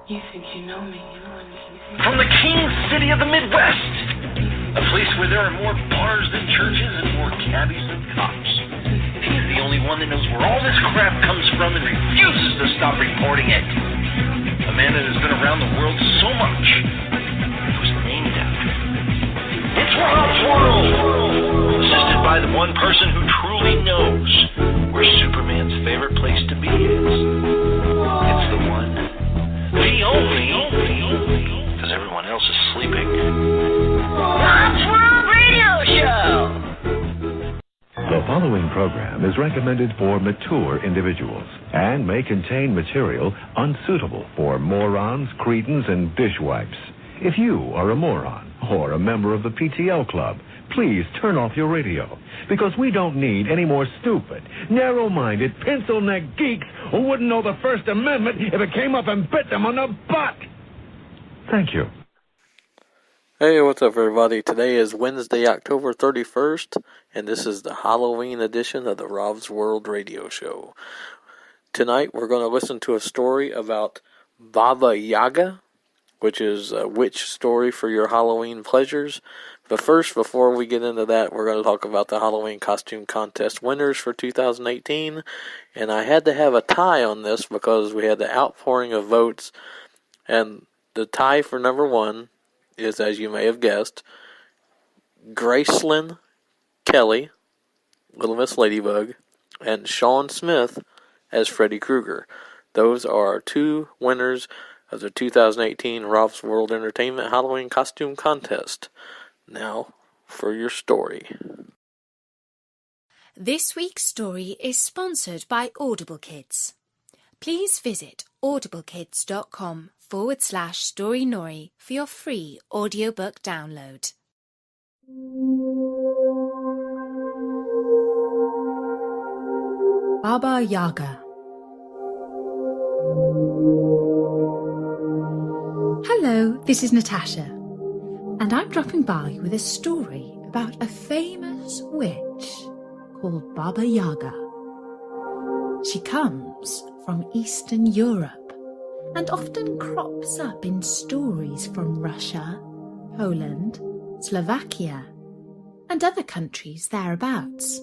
You think you know me, you know anything. From the king city of the Midwest, a place where there are more bars than churches and more cabbies than cops. He's the only one that knows where all this crap comes from and refuses to stop reporting it. A man that has been around the world so much, it was named after him. It's Rob's World! Assisted by the one person who truly knows where Superman's favorite place to be is. It's the one, the only, because everyone else is sleeping. Rob's World Radio Show! The following program is recommended for mature individuals and may contain material unsuitable for morons, cretins, and dishwipes. If you are a moron or a member of the PTL Club, please turn off your radio, because we don't need any more stupid, narrow-minded, pencil-neck geeks who wouldn't know the First Amendment if it came up and bit them on the butt. Thank you. Hey, what's up, everybody? Today is Wednesday, October 31st, and this is the Halloween edition of the Rob's World Radio Show. Tonight, we're going to listen to a story about Baba Yaga, which is a witch story for your Halloween pleasures. But first, before we get into that, we're going to talk about the Halloween costume contest winners for 2018. And I had to have a tie on this because we had the outpouring of votes. And the tie for number one is, as you may have guessed, Gracelyn Kelly, Little Miss Ladybug, and Sean Smith as Freddy Krueger. Those are our two winners of the 2018 Rob's World Entertainment Halloween Costume Contest. Now, for your story. This week's story is sponsored by Audible Kids. Please visit audiblekids.com/StoryNori for your free audiobook download. Baba Yaga. Hello, this is Natasha, and I'm dropping by with a story about a famous witch called Baba Yaga. She comes from Eastern Europe and often crops up in stories from Russia, Poland, Slovakia, and other countries thereabouts.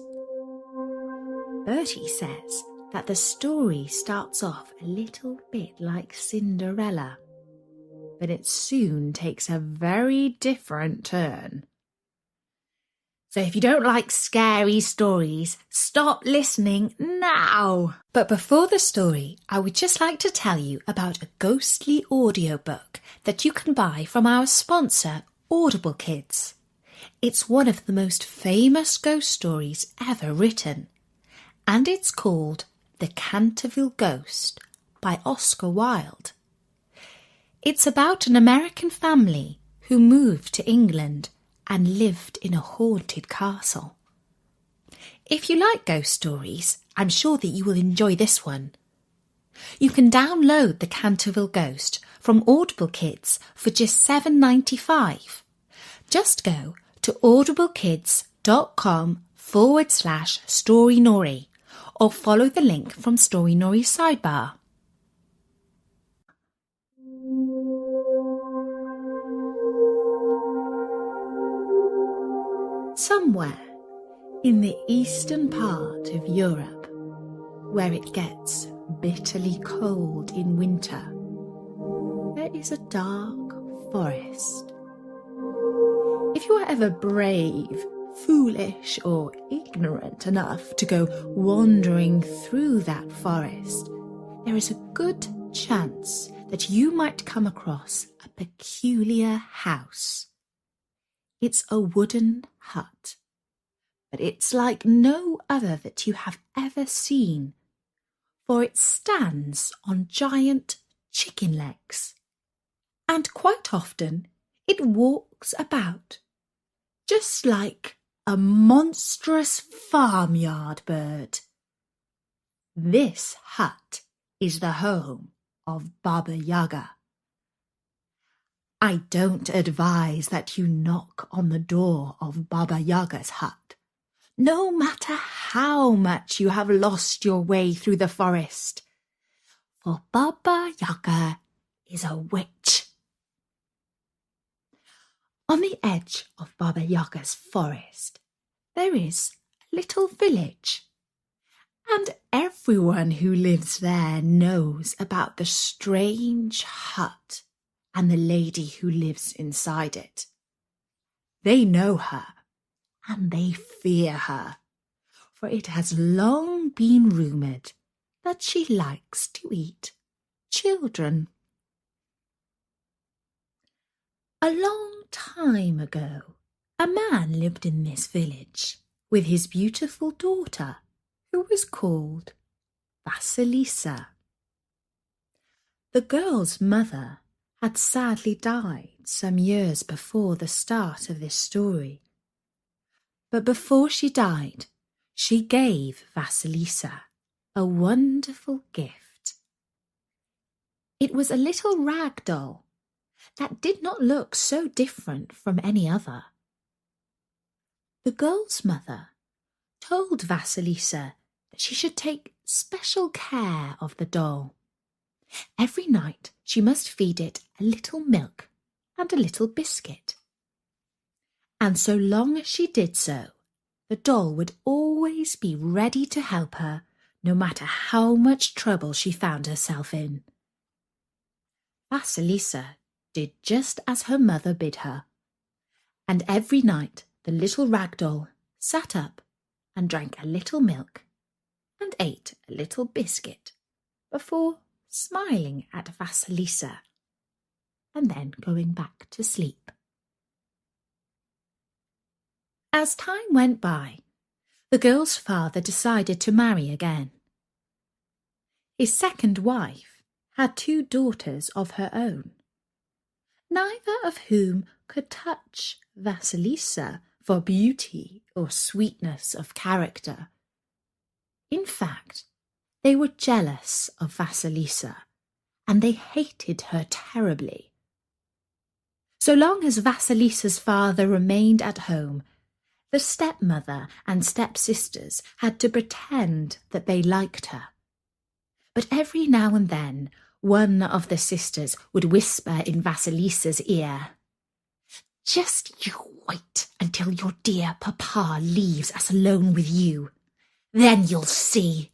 Bertie says that the story starts off a little bit like Cinderella, but it soon takes a very different turn. So if you don't like scary stories, stop listening now. But before the story, I would just like to tell you about a ghostly audiobook that you can buy from our sponsor, Audible Kids. It's one of the most famous ghost stories ever written, and it's called The Canterville Ghost by Oscar Wilde. It's about an American family who moved to England and lived in a haunted castle. If you like ghost stories, I'm sure that you will enjoy this one. You can download The Canterville Ghost from Audible Kids for just $7.95. Just go to audiblekids.com/StoryNori or follow the link from StoryNori's sidebar. Somewhere in the eastern part of Europe, where it gets bitterly cold in winter, there is a dark forest. If you are ever brave, foolish, or ignorant enough to go wandering through that forest, there is a good chance that you might come across a peculiar house. It's a wooden hut, but it's like no other that you have ever seen, for it stands on giant chicken legs, and quite often it walks about, just like a monstrous farmyard bird. This hut is the home of Baba Yaga. I don't advise that you knock on the door of Baba Yaga's hut, no matter how much you have lost your way through the forest, for Baba Yaga is is a witch. On the edge of Baba Yaga's forest, there is a little village, and everyone who lives there knows about the strange hut and the lady who lives inside it. They know her, and they fear her, for it has long been rumoured that she likes to eat children. A long time ago, a man lived in this village with his beautiful daughter, who was called Vasilisa. The girl's mother had sadly died some years before the start of this story. But before she died, she gave Vasilisa a wonderful gift. It was a little rag doll that did not look so different from any other. The girl's mother told Vasilisa that she should take special care of the doll. Every night she must feed it a little milk and a little biscuit. And so long as she did so, the doll would always be ready to help her, no matter how much trouble she found herself in. Vasilisa did just as her mother bid her, and every night the little rag doll sat up and drank a little milk and ate a little biscuit before smiling at Vasilisa and then going back to sleep. As time went by, the girl's father decided to marry again. His second wife had 2 daughters of her own, neither of whom could touch Vasilisa for beauty or sweetness of character. In fact, they were jealous of Vasilisa, and they hated her terribly. So long as Vasilisa's father remained at home, the stepmother and stepsisters had to pretend that they liked her. But every now and then, one of the sisters would whisper in Vasilisa's ear, "Just you wait until your dear papa leaves us alone with you. Then you'll see."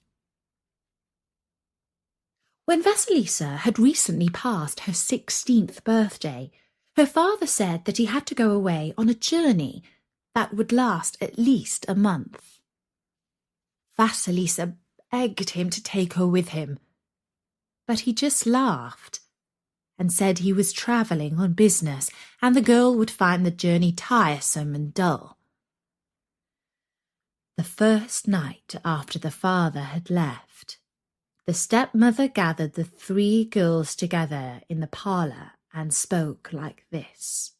When Vasilisa had recently passed her 16th birthday, her father said that he had to go away on a journey that would last at least a month. Vasilisa begged him to take her with him, but he just laughed and said he was travelling on business and the girl would find the journey tiresome and dull. The first night after the father had left, the stepmother gathered the 3 girls together in the parlour and spoke like this.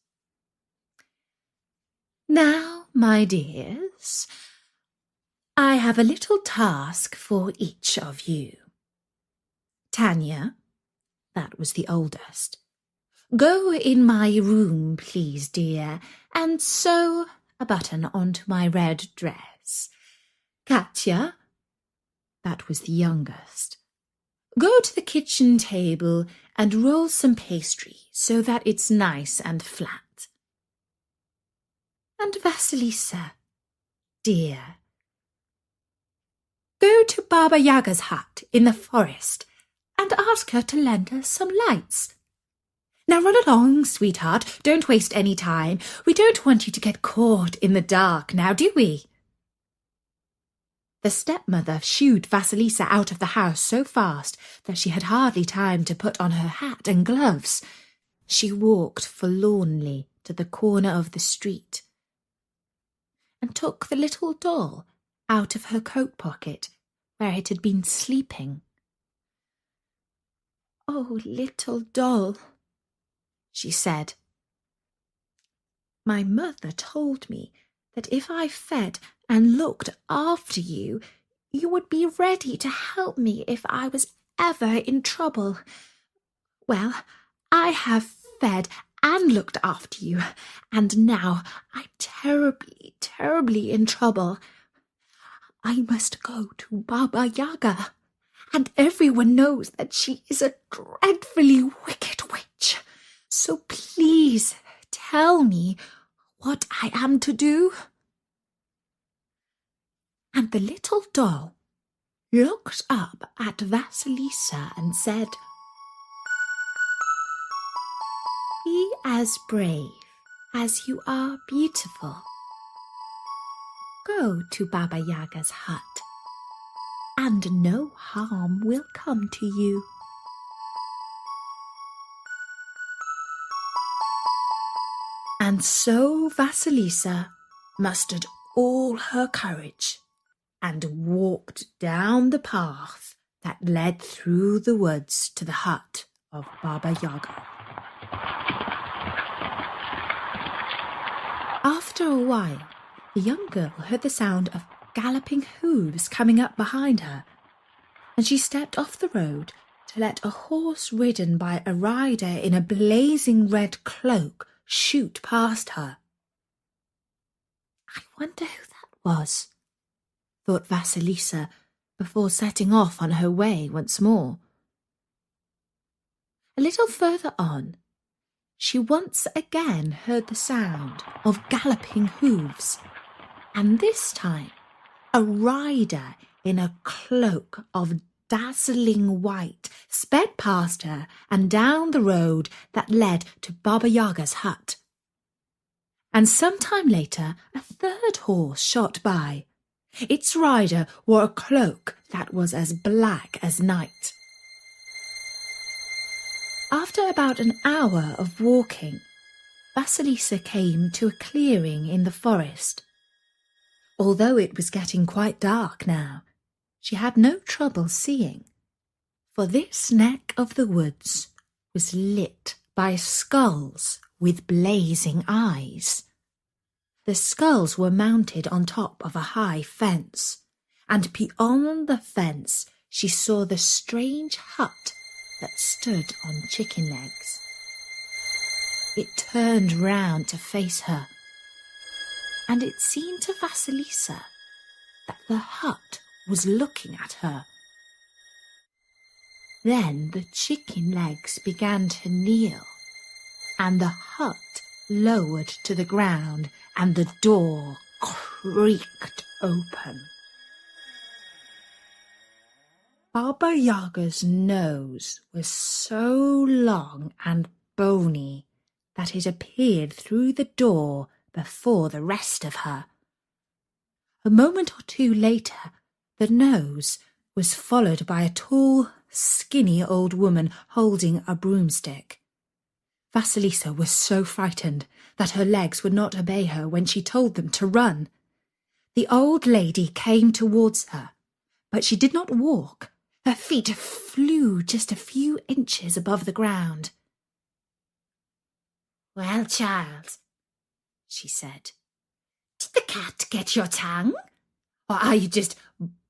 "Now, my dears, I have a little task for each of you. Tanya," that was the oldest, "go in my room, please, dear, and sew a button onto my red dress. Katya," that was the youngest, "go to the kitchen table and roll some pastry so that it's nice and flat. And Vasilisa, dear, go to Baba Yaga's hut in the forest and ask her to lend us some lights. Now run along, sweetheart, don't waste any time. We don't want you to get caught in the dark now, do we?" The stepmother shooed Vasilisa out of the house so fast that she had hardly time to put on her hat and gloves. She walked forlornly to the corner of the street and took the little doll out of her coat pocket where it had been sleeping. "Oh, little doll," she said, "my mother told me that if I fed and looked after you, you would be ready to help me if I was ever in trouble. Well, I have fed and looked after you, and now I'm terribly, terribly in trouble. I must go to Baba Yaga, and everyone knows that she is a dreadfully wicked witch. So please tell me what I am to do." And the little doll looked up at Vasilisa and said, "Be as brave as you are beautiful. Go to Baba Yaga's hut, and no harm will come to you." And so Vasilisa mustered all her courage and walked down the path that led through the woods to the hut of Baba Yaga. After a while, the young girl heard the sound of galloping hooves coming up behind her, and she stepped off the road to let a horse ridden by a rider in a blazing red cloak shoot past her. "I wonder who that was," thought Vasilisa before setting off on her way once more. A little further on, she once again heard the sound of galloping hooves, and this time a rider in a cloak of dazzling white sped past her and down the road that led to Baba Yaga's hut. And some time later, a third horse shot by. Its rider wore a cloak that was as black as night. After about an hour of walking, Vasilisa came to a clearing in the forest. Although it was getting quite dark now, she had no trouble seeing, for this neck of the woods was lit by skulls with blazing eyes. The skulls were mounted on top of a high fence, and beyond the fence she saw the strange hut that stood on chicken legs. It turned round to face her, and it seemed to Vasilisa that the hut was looking at her. Then the chicken legs began to kneel, and the hut lowered to the ground, and the door creaked open. Baba Yaga's nose was so long and bony that it appeared through the door before the rest of her. A moment or two later, the nose was followed by a tall, skinny old woman holding a broomstick. Vasilisa was so frightened that her legs would not obey her when she told them to run. The old lady came towards her, but she did not walk. Her feet flew just a few inches above the ground. "Well, child," she said, "did the cat get your tongue? Or are you just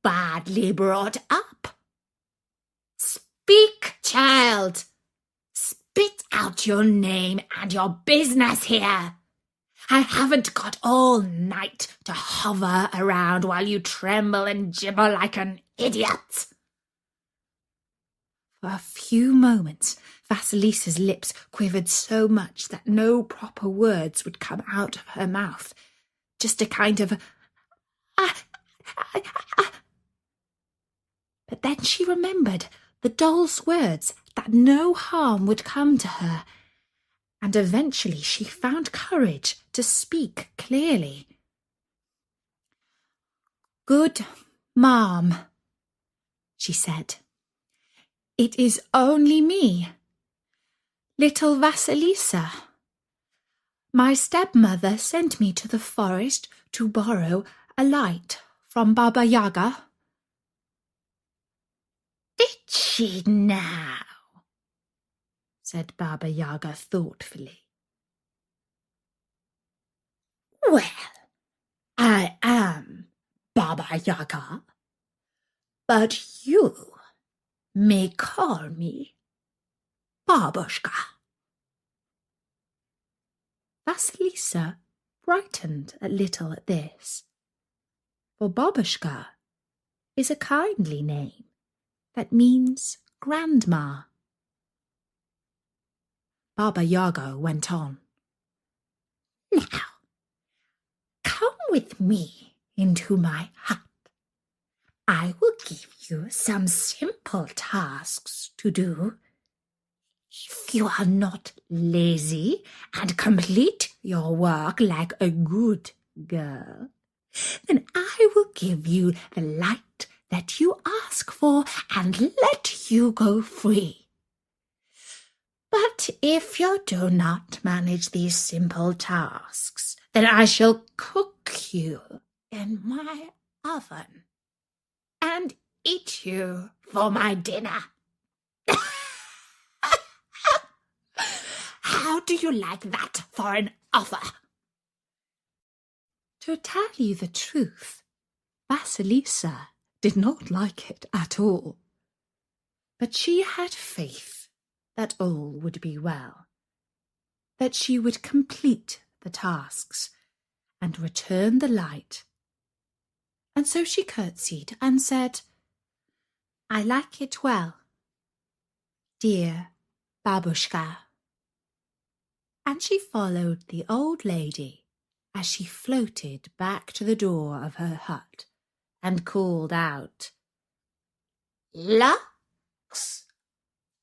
badly brought up? Speak, child. Spit out your name and your business here. I haven't got all night to hover around while you tremble and gibber like an idiot." For a few moments, Vasilisa's lips quivered so much that no proper words would come out of her mouth. Just a kind of But then she remembered the doll's words that no harm would come to her, and eventually she found courage to speak clearly. "Good Mom," she said, "it is only me, little Vasilisa. My stepmother sent me to the forest to borrow a light from Baba Yaga." "Did she now?" said Baba Yaga thoughtfully. "Well, I am Baba Yaga, but you may call me Babushka." Vasilisa brightened a little at this, for Babushka is a kindly name that means grandma. Baba Yaga went on. Now, come with me into my hut. I will give you some simple tasks to do. If you are not lazy and complete your work like a good girl, then I will give you the light that you ask for and let you go free. But if you do not manage these simple tasks, then I shall cook you in my oven and eat you for my dinner. How do you like that for an offer? To tell you the truth, Vasilisa did not like it at all. But she had faith that all would be well, that she would complete the tasks and return the light. And so she curtsied and said, I like it well, dear Babushka. And she followed the old lady as she floated back to the door of her hut and called out, Locks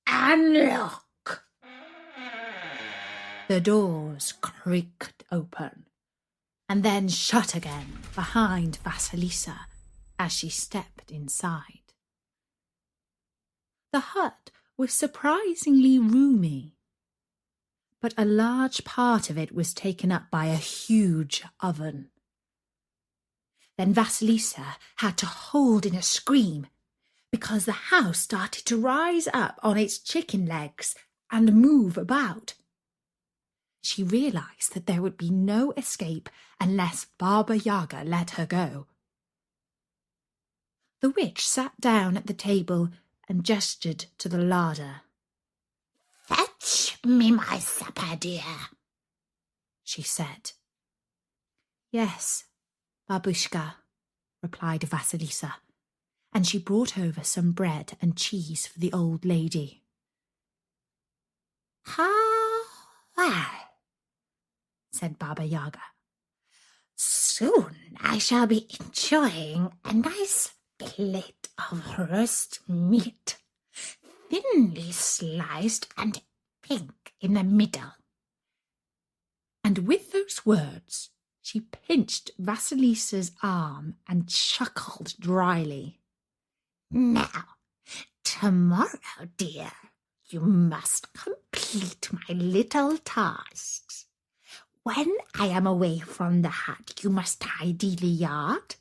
and lock. The doors creaked open and then shut again behind Vasilisa as she stepped inside. The hut was surprisingly roomy, but a large part of it was taken up by a huge oven. Then Vasilisa had to hold in a scream because the house started to rise up on its chicken legs and move about. She realized that there would be no escape unless Baba Yaga let her go. The witch sat down at the table and gestured to the larder. Fetch me my supper, dear, she said. Yes, Babushka, replied Vasilisa, and she brought over some bread and cheese for the old lady. How well, said Baba Yaga. Soon I shall be enjoying a nice plate of roast meat, thinly sliced and pink in the middle. And with those words, she pinched Vasilisa's arm and chuckled dryly. Now, tomorrow, dear, you must complete my little tasks. When I am away from the hut, you must tidy the yard,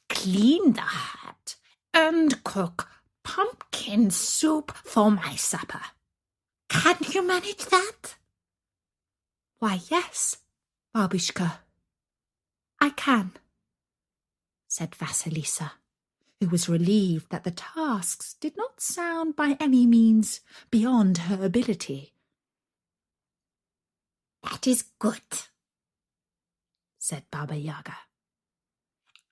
clean the hut, and cook pumpkin soup for my supper. Can you manage that? Why, yes, Babushka, I can, said Vasilisa, who was relieved that the tasks did not sound by any means beyond her ability. That is good, said Baba Yaga.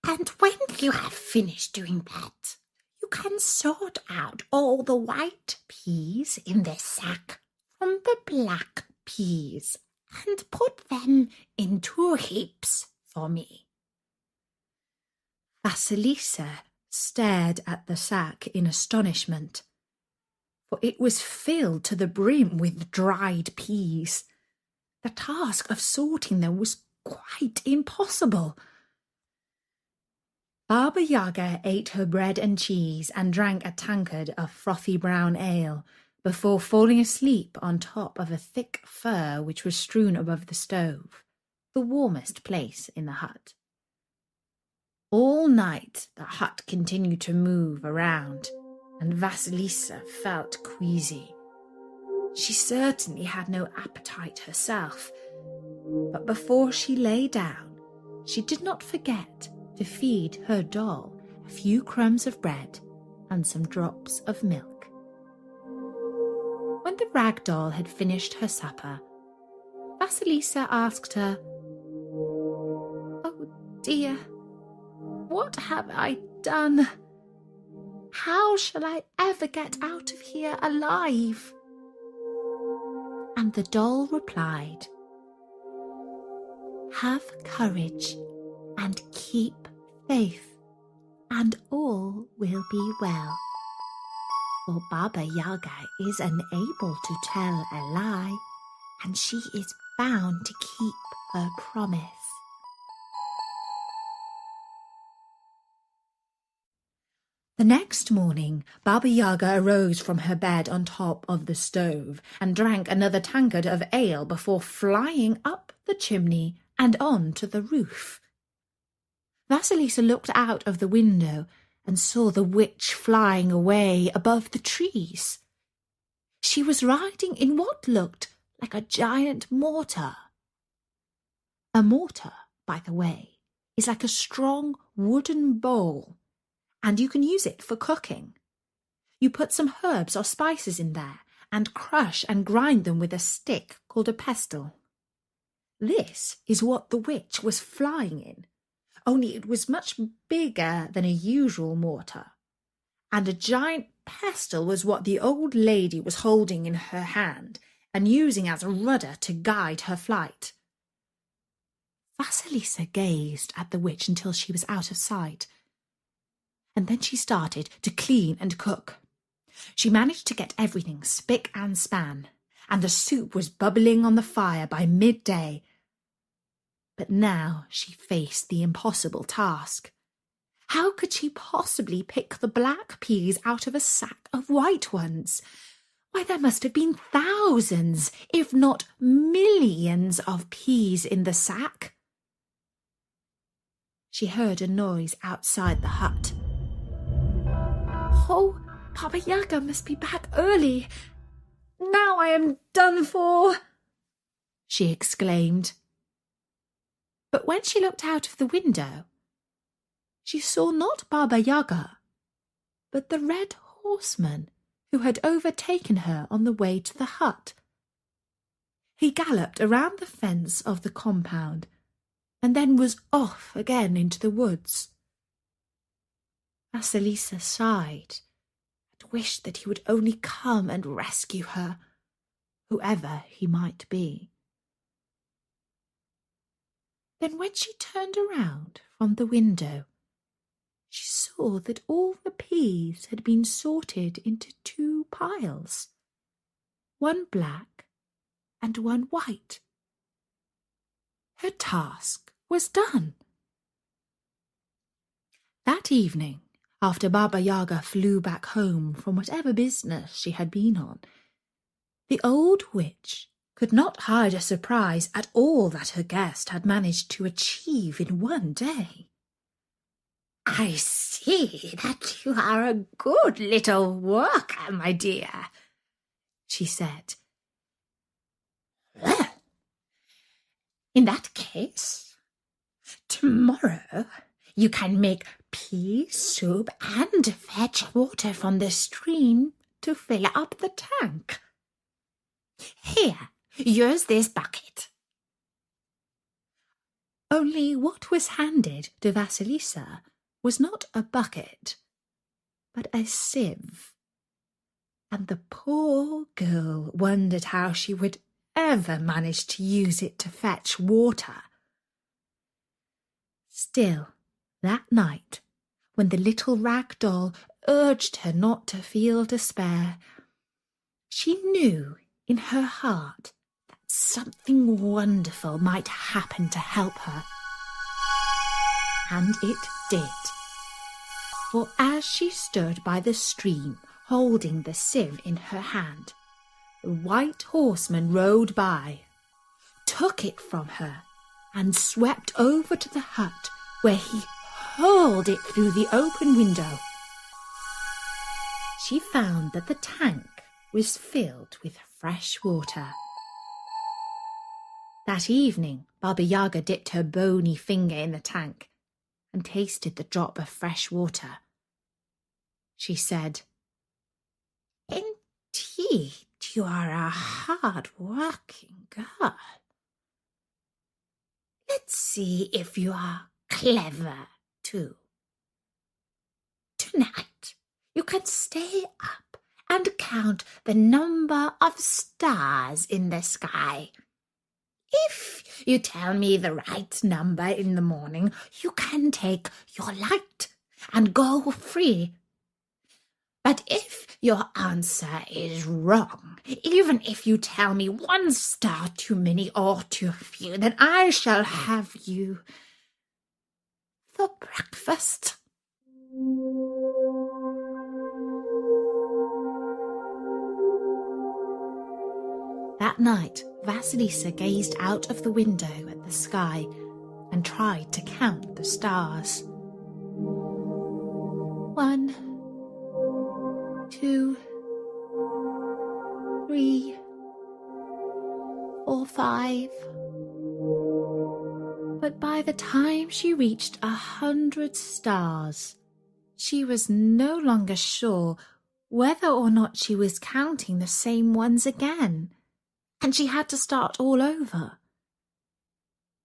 And when you have finished doing that, you can sort out all the white peas in the sack from the black peas and put them in 2 heaps for me. Vasilisa stared at the sack in astonishment, for it was filled to the brim with dried peas. The task of sorting them was quite impossible. Baba Yaga ate her bread and cheese and drank a tankard of frothy brown ale before falling asleep on top of a thick fur which was strewn above the stove, the warmest place in the hut. All night the hut continued to move around, and Vasilisa felt queasy. She certainly had no appetite herself, but before she lay down, she did not forget to feed her doll a few crumbs of bread and some drops of milk. When the rag doll had finished her supper, Vasilisa asked her, "Oh dear, what have I done? How shall I ever get out of here alive?" And the doll replied, "Have courage and keep faith, and all will be well. For Baba Yaga is unable to tell a lie, and she is bound to keep her promise." The next morning, Baba Yaga arose from her bed on top of the stove and drank another tankard of ale before flying up the chimney and on to the roof. Vasilisa looked out of the window and saw the witch flying away above the trees. She was riding in what looked like a giant mortar. A mortar, by the way, is like a strong wooden bowl, and you can use it for cooking. You put some herbs or spices in there and crush and grind them with a stick called a pestle. This is what the witch was flying in, only it was much bigger than a usual mortar, and a giant pestle was what the old lady was holding in her hand and using as a rudder to guide her flight. Vasilisa gazed at the witch until she was out of sight, and then she started to clean and cook. She managed to get everything spick and span, and the soup was bubbling on the fire by midday. But now she faced the impossible task. How could she possibly pick the black peas out of a sack of white ones? Why, there must have been thousands, if not millions, of peas in the sack. She heard a noise outside the hut. "Oh, Baba Yaga must be back early. Now I am done for," she exclaimed. But when she looked out of the window, she saw not Baba Yaga, but the red horseman who had overtaken her on the way to the hut. He galloped around the fence of the compound and then was off again into the woods. Vasilisa sighed and wished that he would only come and rescue her, whoever he might be. Then when she turned around from the window, she saw that all the peas had been sorted into 2 piles, one black and one white. Her task was done. That evening, after Baba Yaga flew back home from whatever business she had been on, the old witch could not hide a surprise at all that her guest had managed to achieve in one day. "I see that you are a good little worker, my dear," she said. "Well, in that case, tomorrow you can make pea soup and fetch water from the stream to fill up the tank. Here, use this bucket." Only what was handed to Vasilisa was not a bucket, but a sieve, and the poor girl wondered how she would ever manage to use it to fetch water. Still, that night, when the little rag doll urged her not to feel despair, she knew in her heart that something wonderful might happen to help her. And it did. For as she stood by the stream, holding the sieve in her hand, the white horseman rode by, took it from her, and swept over to the hut, where he hurled it through the open window. She found that the tank was filled with fresh water. That evening, Baba Yaga dipped her bony finger in the tank and tasted the drop of fresh water. She said, "Indeed, you are a hard-working girl. Let's see if you are clever, too. Tonight, you can stay up and count the number of stars in the sky. If you tell me the right number in the morning, you can take your light and go free. But if your answer is wrong, even if you tell me one star too many or too few, then I shall have you for breakfast. That night, Vasilisa gazed out of the window at the sky and tried to count the stars. 1, 2, 3, 4, 5. But by the time she reached 100 stars, she was no longer sure whether or not she was counting the same ones again, and she had to start all over.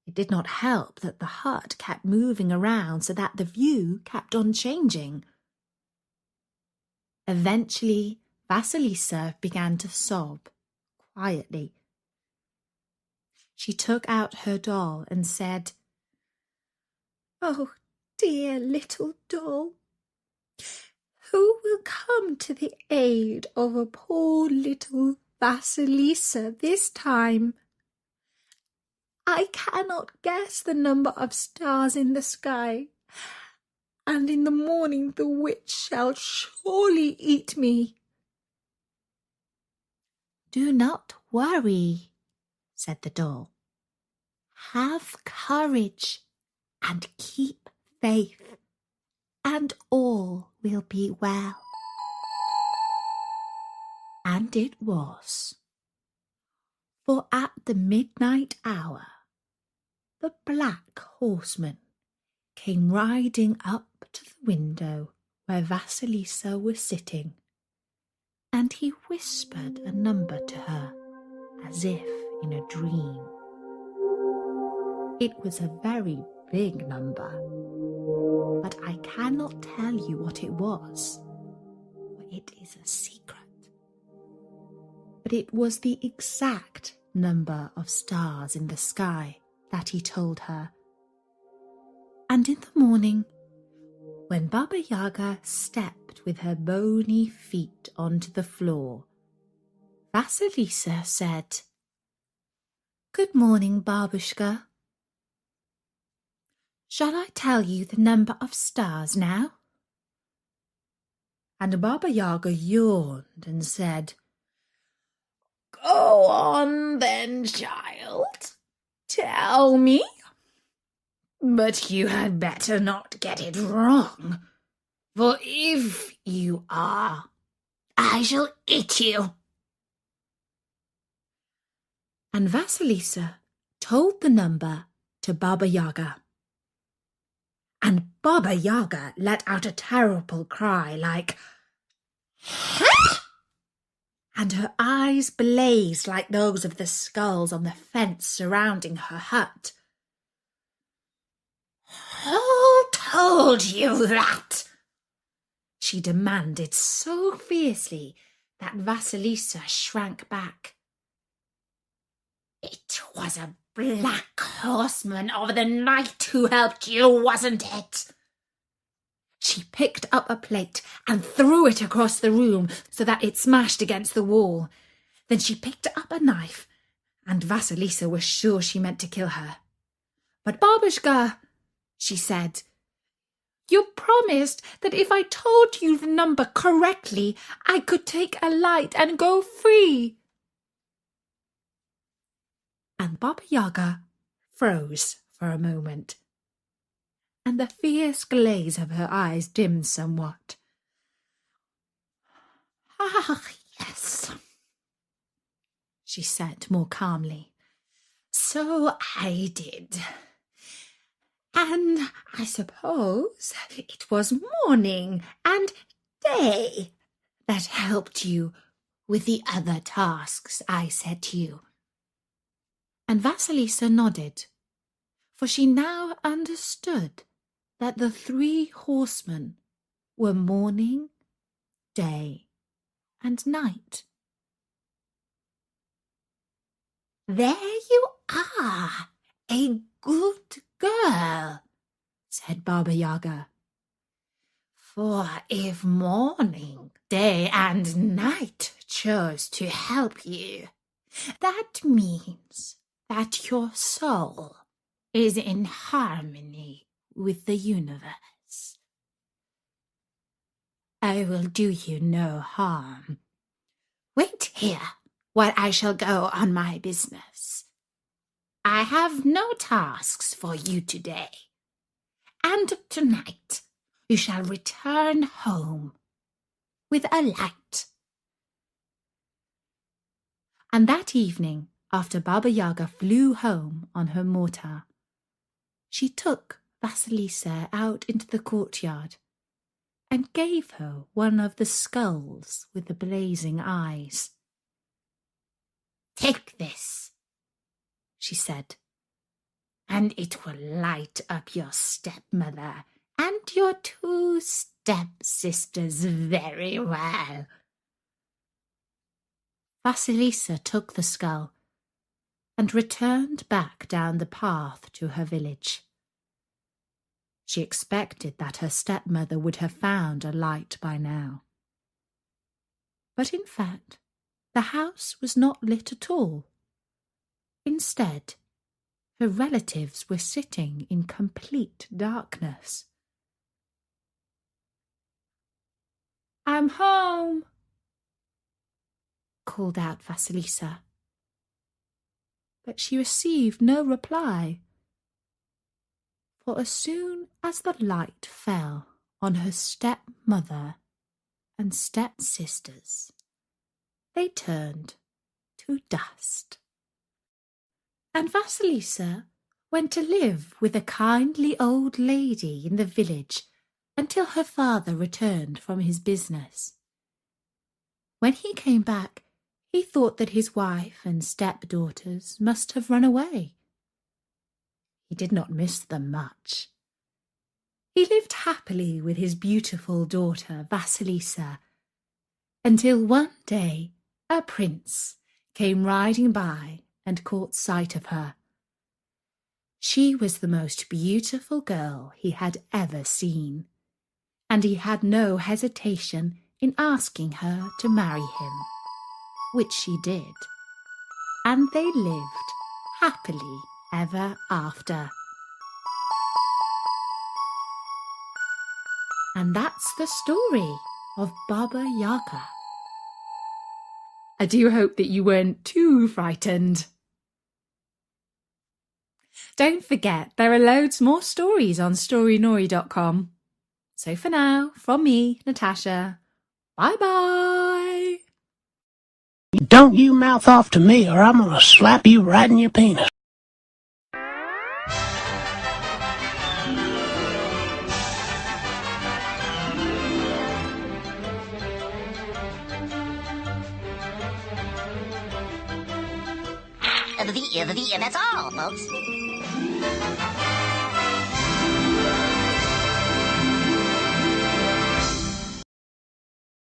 It did not help that the hut kept moving around so that the view kept on changing. Eventually, Vasilisa began to sob quietly. She took out her doll and said, "Oh, dear little doll, who will come to the aid of a poor little Vasilisa this time? I cannot guess the number of stars in the sky, and in the morning the witch shall surely eat me." "Do not worry," said the doll. "Have courage and keep faith, and all will be well." And it was. For at the midnight hour, the black horseman came riding up to the window where Vasilisa was sitting, and he whispered a number to her as if in a dream. It was a very big number, but I cannot tell you what it was, for it is a secret. But it was the exact number of stars in the sky that he told her. And in the morning, when Baba Yaga stepped with her bony feet onto the floor, Vasilisa said, "Good morning, Babushka. Shall I tell you the number of stars now?" And Baba Yaga yawned and said, "Go on then, child. Tell me. But you had better not get it wrong, for if you are, I shall eat you." And Vasilisa told the number to Baba Yaga. And Baba Yaga let out a terrible cry like, "Ha!" And her eyes blazed like those of the skulls on the fence surrounding her hut. "Who told you that?" she demanded so fiercely that Vasilisa shrank back. "It was a black horseman of the night who helped you, wasn't it?" She picked up a plate and threw it across the room so that it smashed against the wall. Then she picked up a knife, and Vasilisa was sure she meant to kill her. "But Babushka," she said, "you promised that if I told you the number correctly, I could take a light and go free." And Baba Yaga froze for a moment, and the fierce glaze of her eyes dimmed somewhat. "Ah, yes," she said more calmly. "So I did. And I suppose it was morning and day that helped you with the other tasks I set you." And Vasilisa nodded, for she now understood that the 3 horsemen were morning, day, and night. "There you are, a good girl," said Baba Yaga. "For if morning, day and night chose to help you, that means that your soul is in harmony with the universe. I will do you no harm. Wait here while I shall go on my business. I have no tasks for you today, and tonight you shall return home with a light." And that evening, after Baba Yaga flew home on her mortar, she took Vasilisa out into the courtyard and gave her one of the skulls with the blazing eyes. "Take this," she said, "and it will light up your stepmother and your 2 stepsisters very well." Vasilisa took the skull and returned back down the path to her village. She expected that her stepmother would have found a light by now. But in fact, the house was not lit at all. Instead, her relatives were sitting in complete darkness. "I'm home," called out Vasilisa. But she received no reply. For as soon as the light fell on her stepmother and stepsisters, they turned to dust. And Vasilisa went to live with a kindly old lady in the village until her father returned from his business. When he came back, he thought that his wife and stepdaughters must have run away. He did not miss them much. He lived happily with his beautiful daughter Vasilisa until one day a prince came riding by and caught sight of her. She was the most beautiful girl he had ever seen, and he had no hesitation in asking her to marry him, which she did, and they lived happily ever after. And that's the story of Baba Yaga. I do hope that you weren't too frightened. Don't forget, there are loads more stories on storynori.com. So for now, from me, Natasha, bye-bye. Don't you mouth off to me or I'm gonna slap you right in your penis. That's all, folks.